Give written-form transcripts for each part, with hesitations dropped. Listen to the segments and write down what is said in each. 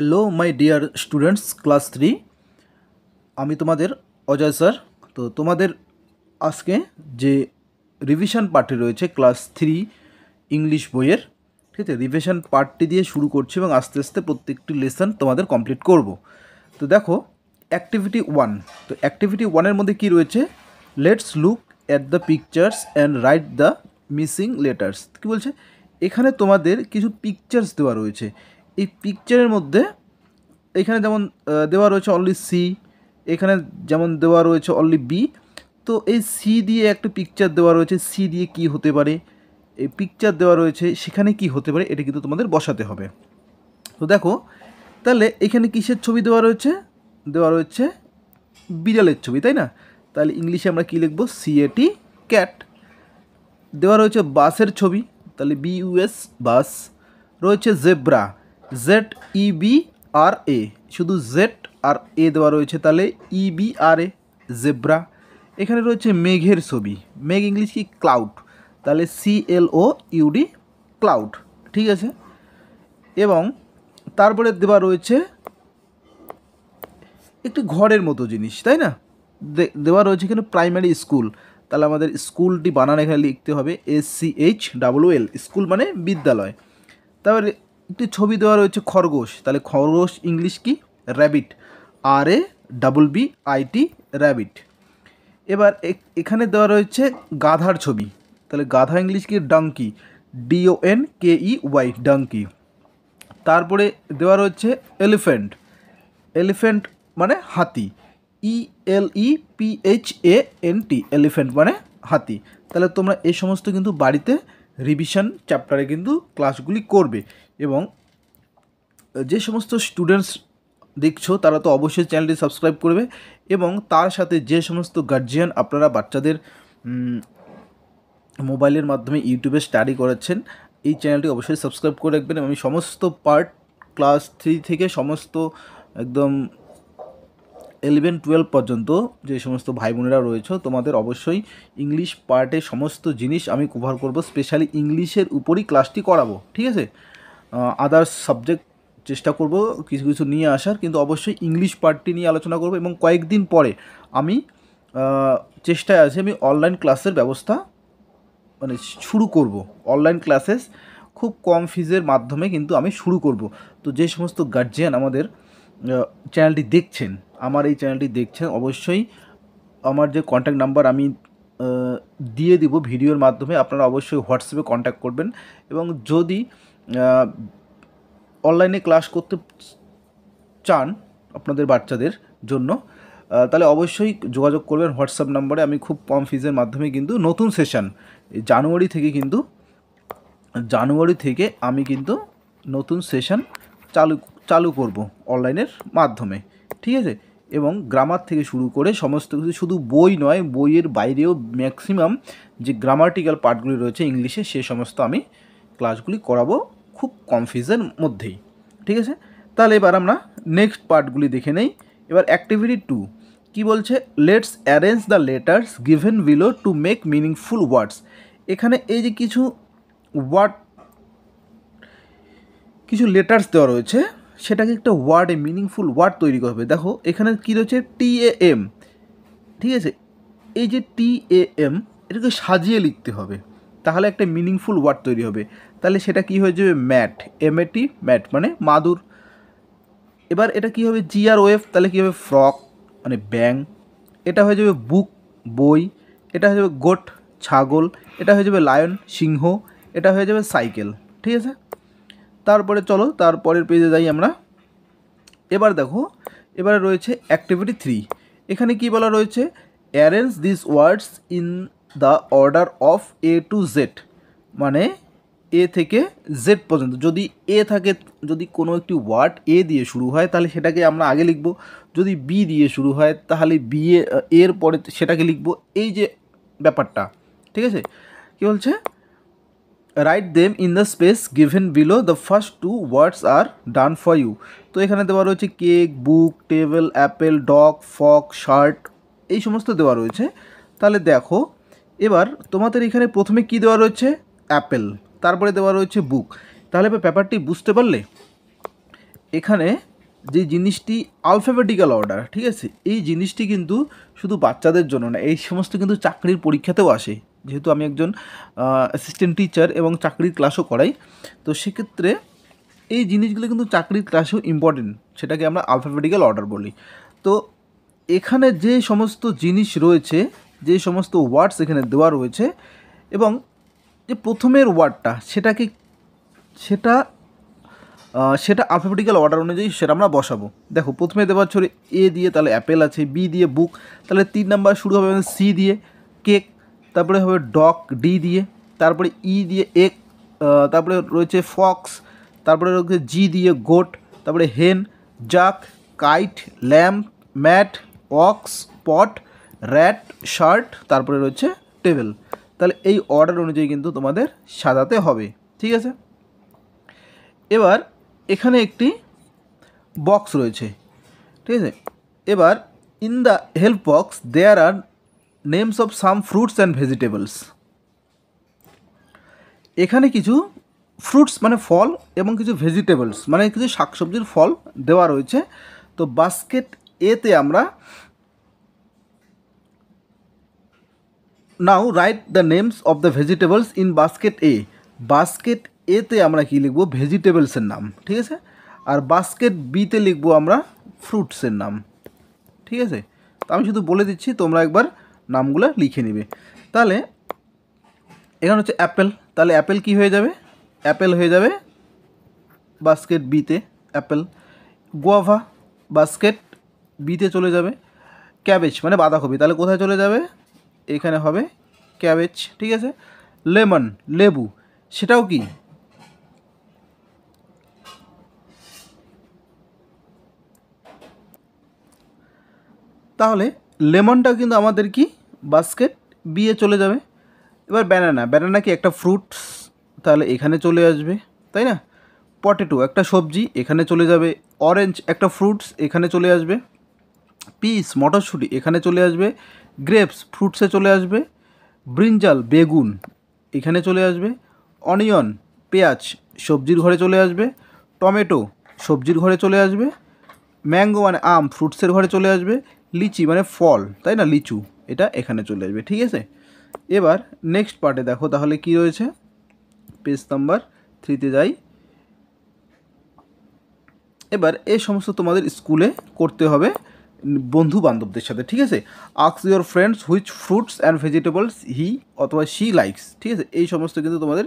Hello my dear students, class 3। আমি তোমাদের Ajay sir. তো তোমাদের আজকে যে রিভিশন পার্টটি রয়েছে ক্লাস 3 ইংলিশ বইয়ের, ঠিক আছে, রিভিশন পার্টটি দিয়ে শুরু করছি এবং আস্তে আস্তে প্রত্যেকটি লেসন তোমাদের কমপ্লিট করব। তো দেখো, অ্যাক্টিভিটি 1। তো অ্যাক্টিভিটি 1-এর মধ্যে কী রয়েছে? Let's look at the pictures and write the missing letters. কী বলছে? এখানে তোমাদের কিছু পিকচার্স দেওয়া রয়েছে। এই পিকচারের মধ্যে এখানে যেমন দেওয়া রয়েছে অনলি সি, এখানে যেমন দেওয়া রয়েছে অনলি বি। তো এই সি দিয়ে একটা পিকচার দেওয়া রয়েছে, সি দিয়ে কি হতে পারে, এই পিকচার দেওয়া রয়েছে সেখানে কি হতে পারে, এটা কিন্তু তোমাদের বসাতে হবে। তো দেখো, তাহলে এখানে কিসের ছবি দেওয়া রয়েছে? দেওয়া রয়েছে বিড়ালের ছবি, তাই না? তাহলে ইংলিশে আমরা কি লিখব? CAT, cat. দেওয়া রয়েছে বাসের ছবি, তাহলে বিইউএস, বাস। রয়েছে জেব্রা, জেড ইবি আর এ, শুধু জেড আর এ দেওয়া রয়েছে, তাহলে ইবি আর এ, জেব্রা। এখানে রয়েছে মেঘের ছবি, মেঘ ইংলিশ কি? ক্লাউড, তাহলে সিএলও ইউডি, ক্লাউড, ঠিক আছে। এবং তারপরে দেওয়া রয়েছে একটি ঘরের মতো জিনিস, তাই না? দেওয়া রয়েছে এখানে প্রাইমারি স্কুল, তাহলে আমাদের স্কুলটি বানান এখানে লিখতে হবে SCHOOL, স্কুল মানে বিদ্যালয়। তারপরে একটি ছবি দেওয়া রয়েছে খরগোশ, তাহলে খরগোশ ইংলিশ কি? Rabbit, RABBIT, rabbit. এবার এখানে দেওয়া রয়েছে গাধার ছবি, তাহলে গাধা ইংলিশ কি? ডাঙ্কি, DONKEY, ডাঙ্কি। তারপরে দেওয়া রয়েছে এলিফ্যান্ট, এলিফ্যান্ট মানে হাতি, ELEPHANT, এলিফ্যান্ট মানে হাতি। তাহলে তোমরা এই সমস্ত কিন্তু বাড়িতে রিভিশন চ্যাপ্টারে কিন্তু ক্লাসগুলি করবে। এবং যে সমস্ত স্টুডেন্টস দেখছো তারা তো অবশ্যই চ্যানেলটি সাবস্ক্রাইব করবে, এবং তার সাথে যে সমস্ত গার্জিয়ান আপনারা বাচ্চাদের মোবাইলের মাধ্যমে ইউটিউবে স্টাডি করাচ্ছেন, এই চ্যানেলটি অবশ্যই সাবস্ক্রাইব করে রাখবেন। আমি সমস্ত পার্ট ক্লাস 3 থেকে সমস্ত একদম 11-12 পর্যন্ত যে সমস্ত ভাই বোনেরা রয়েছে, তোমাদের অবশ্যই ইংলিশ পার্টে সমস্ত জিনিস আমি কভার করব, স্পেশালি ইংলিশের উপরই ক্লাসটি করাবো, ঠিক আছে। আদার্স সাবজেক্ট চেষ্টা করব কিছু কিছু নিয়ে আসার, কিন্তু অবশ্যই ইংলিশ পার্টটি নিয়ে আলোচনা করব। এবং কয়েকদিন পরে আমি চেষ্টায় আছি আমি অনলাইন ক্লাসের ব্যবস্থা মানে শুরু করব। অনলাইন ক্লাসেস খুব কম ফিজের মাধ্যমে কিন্তু আমি শুরু করব। তো যে সমস্ত গার্জিয়ান আমাদের চ্যানেলটি দেখছেন, আমার এই চ্যানেলটি দেখছেন, অবশ্যই আমার যে কন্ট্যাক্ট নাম্বার আমি দিয়ে দিব ভিডিওর মাধ্যমে, আপনারা অবশ্যই হোয়াটসঅ্যাপে কন্ট্যাক্ট করবেন। এবং যদি অনলাইনে ক্লাস করতে চান আপনাদের বাচ্চাদের জন্য, তাহলে অবশ্যই যোগাযোগ করবেন হোয়াটসঅ্যাপ নাম্বারে। আমি খুব কম ফিজের মাধ্যমে কিন্তু নতুন সেশন জানুয়ারি থেকে আমি কিন্তু নতুন সেশন চালু করব অনলাইনের মাধ্যমে, ঠিক আছে। এবং গ্রামার থেকে শুরু করে সমস্ত কিছু, শুধু বই নয়, বইয়ের বাইরেও ম্যাক্সিমাম যে গ্রামাটিক্যাল পার্টগুলি রয়েছে ইংলিশে, সে সমস্ত আমি ক্লাসগুলি করাবো খুব কম ফিজের মধ্যেই, ঠিক আছে। তাহলে এবার আমরা নেক্সট পার্টগুলি দেখে নেই। এবার অ্যাক্টিভিটি 2 কি বলছে? Let's arrange the letters given below to make meaningful ওয়ার্ডস। এখানে এই যে কিছু লেটার্স দেওয়া রয়েছে, সেটাকে একটা ওয়ার্ডে মিনিংফুল ওয়ার্ড তৈরি করবে। দেখো এখানে কী রয়েছে? TAM, ঠিক আছে। এই যে TAM, এটাকে সাজিয়ে লিখতে হবে, তাহলে একটা মিনিংফুল ওয়ার্ড তৈরি হবে। তাহলে সেটা কি হয়ে যাবে? ম্যাট, MAT, ম্যাট মানে মাদুর। এবার এটা কী হবে? GROF, তাহলে কী হবে? ফ্রক মানে ব্যাং। এটা হয়ে যাবে বুক, বই। এটা হয়ে যাবে গোট, ছাগল। এটা হয়ে যাবে লায়ন, সিংহ। এটা হয়ে যাবে সাইকেল, ঠিক আছে। তারপরে চলো তারপরের পেজে যাই আমরা। এবার দেখো, এবারে রয়েছে অ্যাক্টিভিটি 3। এখানে কি বলা রয়েছে? Arrange this words in the order of A to Z, মানে A থেকে Z পর্যন্ত। যদি A থাকে, যদি কোনো একটি ওয়ার্ড A দিয়ে শুরু হয় তাহলে সেটাকে আমরা আগে লিখব, যদি B দিয়ে শুরু হয় তাহলে এর পরে সেটাকে লিখব, এই যে ব্যাপারটা, ঠিক আছে। কী বলছে? Write them in the space given below, the first 2 words are done for you. তো এখানে দেওয়া রয়েছে cake, book, table, apple, dog, fork, shirt, এই সমস্ত দেওয়া রয়েছে। তাহলে দেখো, এবার তোমাদের এখানে প্রথমে কি দেওয়া রয়েছে? অ্যাপেল, তারপরে দেওয়া রয়েছে বুক। তাহলে ব্যাপারটি বুঝতে পারলে? এখানে যে জিনিসটি আলফাবেটিক্যাল অর্ডার, ঠিক আছে, এই জিনিসটি কিন্তু শুধু বাচ্চাদের জন্য না, এই সমস্ত কিন্তু চাকরির পরীক্ষাতেও আসে। যেহেতু আমি একজন অ্যাসিস্ট্যান্ট টিচার এবং চাকরির ক্লাসও করাই, তো সেক্ষেত্রে এই জিনিসগুলো কিন্তু চাকরির ক্লাসেও ইম্পর্টেন্ট, সেটাকে আমরা আলফাবেটিক্যাল অর্ডার বলি। তো এখানে যে সমস্ত জিনিস রয়েছে, যে সমস্ত ওয়ার্ডস এখানে দেওয়া রয়েছে, এবং যে প্রথমের ওয়ার্ডটা সেটা সেটা আলফাবেটিক্যাল অর্ডার অনুযায়ী সেটা আমরা বসাবো। দেখো প্রথমে দেওয়া হচ্ছে এ দিয়ে, তাহলে অ্যাপেল আছে, বি দিয়ে বুক, তাহলে 3 নাম্বার শুরু হবে সি দিয়ে কেক, তারপরে হবে ডগ ডি দিয়ে, তারপরে ই দিয়ে এক, তারপরে রয়েছে ফক্স, তারপরে রয়েছে জি দিয়ে গোট, তারপরে হেন, জাক, কাইট, ল্যাম্প, ম্যাট, অক্স, পট, র্যাট, শার্ট, তারপরে রয়েছে টেবিল। তাহলে এই অর্ডার অনুযায়ী কিন্তু তোমাদের সাজাতে হবে, ঠিক আছে। এবার এখানে একটি বক্স রয়েছে, ঠিক আছে। এবার in the help box there are names of some fruits and vegetables. এখানে কিছু ফ্রুটস মানে ফল এবং কিছু ভেজিটেবলস মানে কিছু শাকসবজির ফল দেওয়া রয়েছে। তো বাস্কেট এতে আমরা now write the names of the vegetables in basket এ। বাস্কেট এতে আমরা কি লিখব, ভেজিটেবলসের নাম, ঠিক আছে। আর বাস্কেট বিতে লিখব আমরা ফ্রুটসের নাম, ঠিক আছে। তো আমি শুধু বলে দিচ্ছি, তোমরা একবার নামগুলো লিখে নিবে। তাহলে এখানে হচ্ছে অ্যাপেল, তাহলে অ্যাপেল কি হয়ে যাবে, অ্যাপেল হয়ে যাবে বাস্কেট বিতে অ্যাপেল। গোয়াভা বাস্কেট বিতে চলে যাবে। ক্যাবেজ মানে বাঁধাকপি, তাহলে কোথায় চলে যাবে, এখানে হবে ক্যাবেজ, ঠিক আছে। লেমন লেবু, সেটাও কি তাহলে লেমনটাও কিন্তু আমাদের কি বাস্কেট বিয়ে চলে যাবে। এবার ব্যানানা, ব্যানানা কি একটা ফ্রুটস, তাহলে এখানে চলে আসবে, তাই না। পটেটো একটা সবজি, এখানে চলে যাবে। অরেঞ্জ একটা ফ্রুটস, এখানে চলে আসবে। পিস মটরশুঁটি এখানে চলে আসবে। গ্রেপস ফ্রুটসে চলে আসবে। ব্রিঞ্জাল বেগুন এখানে চলে আসবে। অনিয়ন পেঁয়াজ সবজির ঘরে চলে আসবে। টমেটো সবজির ঘরে চলে আসবে। ম্যাঙ্গো মানে আম ফ্রুটসের ঘরে চলে আসবে। লিচি মানে ফল, তাই না, লিচু এটা এখানে চলে আসবে, ঠিক আছে। এবার নেক্সট পার্টে দেখো তাহলে কি রয়েছে, পেজ নাম্বার 3-তে যাই। এবার এই সমস্ত তোমাদের স্কুলে করতে হবে বন্ধু বান্ধবদের সাথে, ঠিক আছে। Ask your friends which fruits and vegetables he অথবা শি লাইকস, ঠিক আছে। এই সমস্ত কিন্তু তোমাদের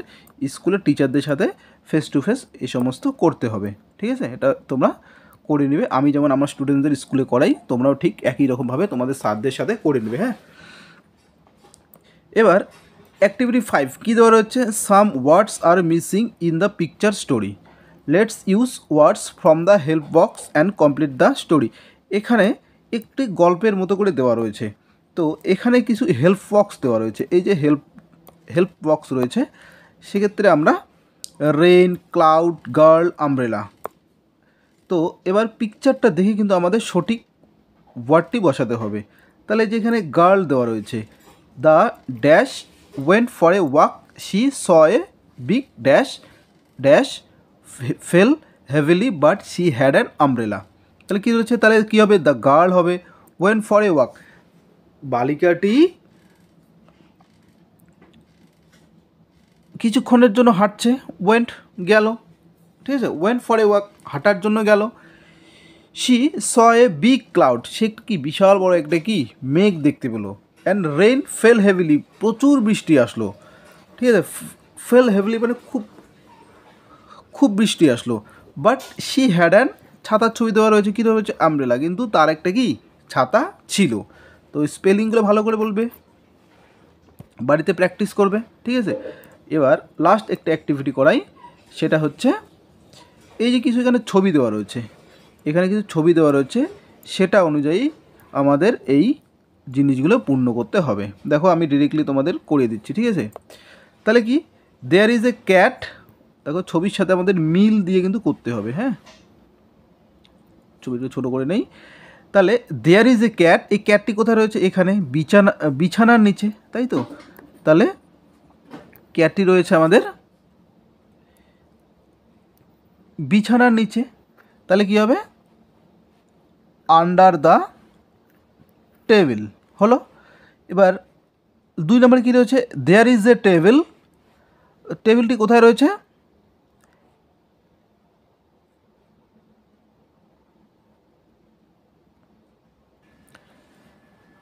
স্কুলের টিচারদের সাথে ফেস টু ফেস এই সমস্ত করতে হবে, ঠিক আছে। এটা তোমরা করে নেবে, আমি যেমন আমার স্টুডেন্টদের স্কুলে করাই, তোমরাও ঠিক একই রকমভাবে তোমাদের স্যারদের সাথে করে নেবে, হ্যাঁ। এবার অ্যাক্টিভিটি 5 কী দেওয়া রয়েছে, some words are missing in the picture story, let's use words from the help box and complete the story. এখানে একটি গল্পের মতো করে দেওয়া রয়েছে, তো এখানে কিছু হেল্প বক্স দেওয়া রয়েছে। এই যে হেল্প বক্স রয়েছে, সেক্ষেত্রে আমরা রেইন, ক্লাউড, গার্ল, আমব্রেলা। তো এবার পিকচারটা দেখে কিন্তু আমাদের সঠিক ওয়ার্ডটি বসাতে হবে। তাহলে যেখানে গার্ল দেওয়া রয়েছে, the dash went for a walk, she saw a big dash dash fail heavily but she had an umbrella. তাহলে কী রয়েছে, তাহলে কী হবে, দ্য গার্ল হবে ওয়েন্ট ফর এ ওয়াক, বালিকাটি কিছুক্ষণের জন্য হাঁটছে, ওয়েন্ট গেল, ঠিক আছে, ওয়েন্ট ফর এ ওয়াক হাঁটার জন্য গেল। She saw a big cloud, সে কি বিশাল বড় একটা কি মেঘ দেখতে পেলো। অ্যান্ড রেইন ফেল হেভিলি, প্রচুর বৃষ্টি আসলো, ঠিক আছে। ফেল হেভিলি মানে খুব খুব বৃষ্টি আসলো। বাট শি হ্যাড অ্যান, ছাতার ছবি দেওয়া রয়েছে, কী দেওয়া রয়েছে, আমব্রেলা, কিন্তু তার একটা কি ছাতা ছিল। তো স্পেলিংগুলো ভালো করে বলবে, বাড়িতে প্র্যাকটিস করবে, ঠিক আছে। এবার লাস্ট একটা অ্যাক্টিভিটি করাই, সেটা হচ্ছে এই যে কিছু এখানে ছবি দেওয়া রয়েছে, এখানে কিছু ছবি দেওয়া রয়েছে, সেটা অনুযায়ী আমাদের এই জিনিসগুলো পূর্ণ করতে হবে। দেখো আমি ডিরেক্টলি তোমাদের করিয়ে দিচ্ছি, ঠিক আছে। তাহলে কি, দেয়ার ইজ এ ক্যাট, দেখো ছবির সাথে আমাদের মিল দিয়ে কিন্তু করতে হবে, হ্যাঁ, ছবিটা ছোটো করে নেই। তাহলে দেয়ার ইজ এ ক্যাট, এই ক্যাটটি কোথায় রয়েছে, এখানে বিছানার নিচে, তাই তো। তাহলে ক্যাটটি রয়েছে আমাদের বিছানার নিচে, তাহলে কী হবে, আন্ডার দ্য টেবিল হলো। এবার 2 নম্বরে কী রয়েছে, দেয়ার ইজ এ টেবিল, টেবিলটি কোথায় রয়েছে,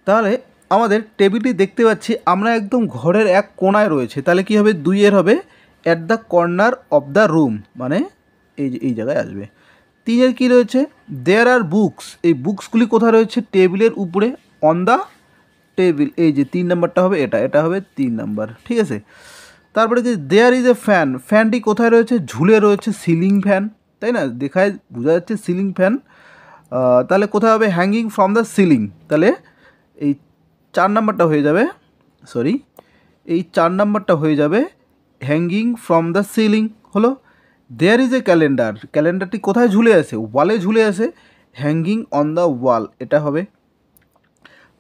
তাহলে আমাদের টেবিলটি দেখতে পাচ্ছি আমরা একদম ঘরের এক কোণায় রয়েছে, তাহলে কী হবে, 2 হবে at the corner of the room, মানে এই জায়গায় আসবে। 3 কী রয়েছে, দেয়ার আর বুকস, এই বুকসগুলি কোথায় রয়েছে, টেবিলের উপরে, অন দ্য টেবিল, এই যে 3 নাম্বারটা হবে, এটা হবে 3 নাম্বার, ঠিক আছে। তারপরে কি, দেয়ার ইজ এ ফ্যান, ফ্যানটি কোথায় রয়েছে, ঝুলে রয়েছে, সিলিং ফ্যান, তাই না, দেখায় বোঝা যাচ্ছে সিলিং ফ্যান, তাহলে কোথায় হবে, হ্যাঙ্গিং ফ্রম দ্য সিলিং, তাহলে এই 4 নাম্বারটা হয়ে যাবে, সরি এই 4 নাম্বারটা হয়ে যাবে হ্যাঙ্গিং ফ্রম দ্য সিলিং হলো। দেয়ার ইজ এ ক্যালেন্ডার, ক্যালেন্ডারটি কোথায় ঝুলে আছে, ওয়ালে ঝুলে আছে, হ্যাঙ্গিং অন দ্য ওয়াল, এটা হবে।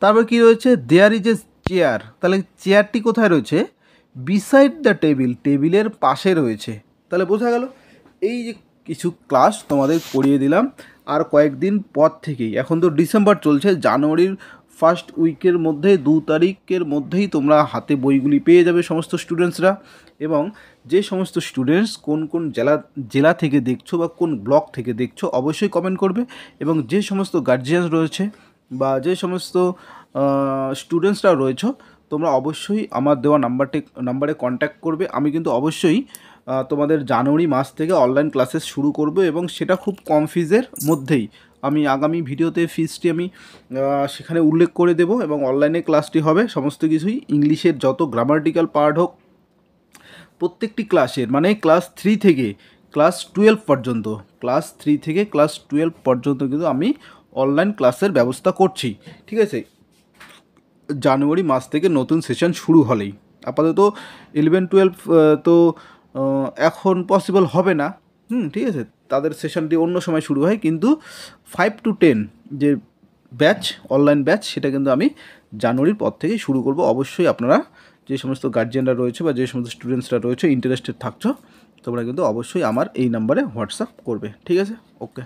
তারপর কি রয়েছে, দেয়ার ইজ এ চেয়ার, তাহলে চেয়ারটি কোথায় রয়েছে, বিসাইড দ্য টেবিল, টেবিলের পাশে রয়েছে, তাহলে বোঝা গেল। এই যে কিছু ক্লাস তোমাদের করিয়ে দিলাম, আর কয়েকদিন পর থেকেই, এখন তো ডিসেম্বর চলছে, জানুয়ারির ফার্স্ট উইকের মধ্যে 2 তারিখের মধ্যেই তোমরা হাতে বইগুলি পেয়ে যাবে সমস্ত স্টুডেন্টসরা। এবং যে সমস্ত স্টুডেন্টস কোন কোন জেলা থেকে দেখছো বা কোন ব্লক থেকে দেখছো অবশ্যই কমেন্ট করবে। এবং যে সমস্ত গার্জিয়ান রয়েছে বা যে সমস্ত স্টুডেন্টসরা রয়েছে, তোমরা অবশ্যই আমার দেওয়া নাম্বারে কন্ট্যাক্ট করবে। আমি কিন্তু অবশ্যই তোমাদের জানুয়ারি মাস থেকে অনলাইন ক্লাসেস শুরু করব, এবং সেটা খুব কম ফিজের মধ্যেই। আমি আগামী ভিডিওতে ফিজটি আমি সেখানে উল্লেখ করে দেব, এবং অনলাইনে ক্লাসটি হবে সমস্ত কিছুই, ইংলিশের যত গ্রামাটিক্যাল পার্ট হোক প্রত্যেকটি ক্লাসের, মানে ক্লাস 3 থেকে ক্লাস 12 পর্যন্ত, ক্লাস 3 থেকে ক্লাস 12 পর্যন্ত কিন্তু আমি অনলাইন ক্লাসের ব্যবস্থা করছি, ঠিক আছে। জানুয়ারি মাস থেকে নতুন সেশন শুরু হলেই, আপাতত 11-12 তো এখন পসিবল হবে না, ঠিক আছে, তাদের সেশনটি অন্য সময় শুরু হয়, কিন্তু 5 to 10 যে ব্যাচ, অনলাইন ব্যাচ, সেটা কিন্তু আমি জানুয়ারির পর থেকেই শুরু করব। অবশ্যই আপনারা যে সমস্ত গার্জিয়ানরা রয়েছে বা যে সমস্ত স্টুডেন্টসরা রয়েছে ইন্টারেস্টেড থাকছো, তোমরা কিন্তু অবশ্যই আমার এই নাম্বারে হোয়াটসঅ্যাপ করবে, ঠিক আছে, ওকে।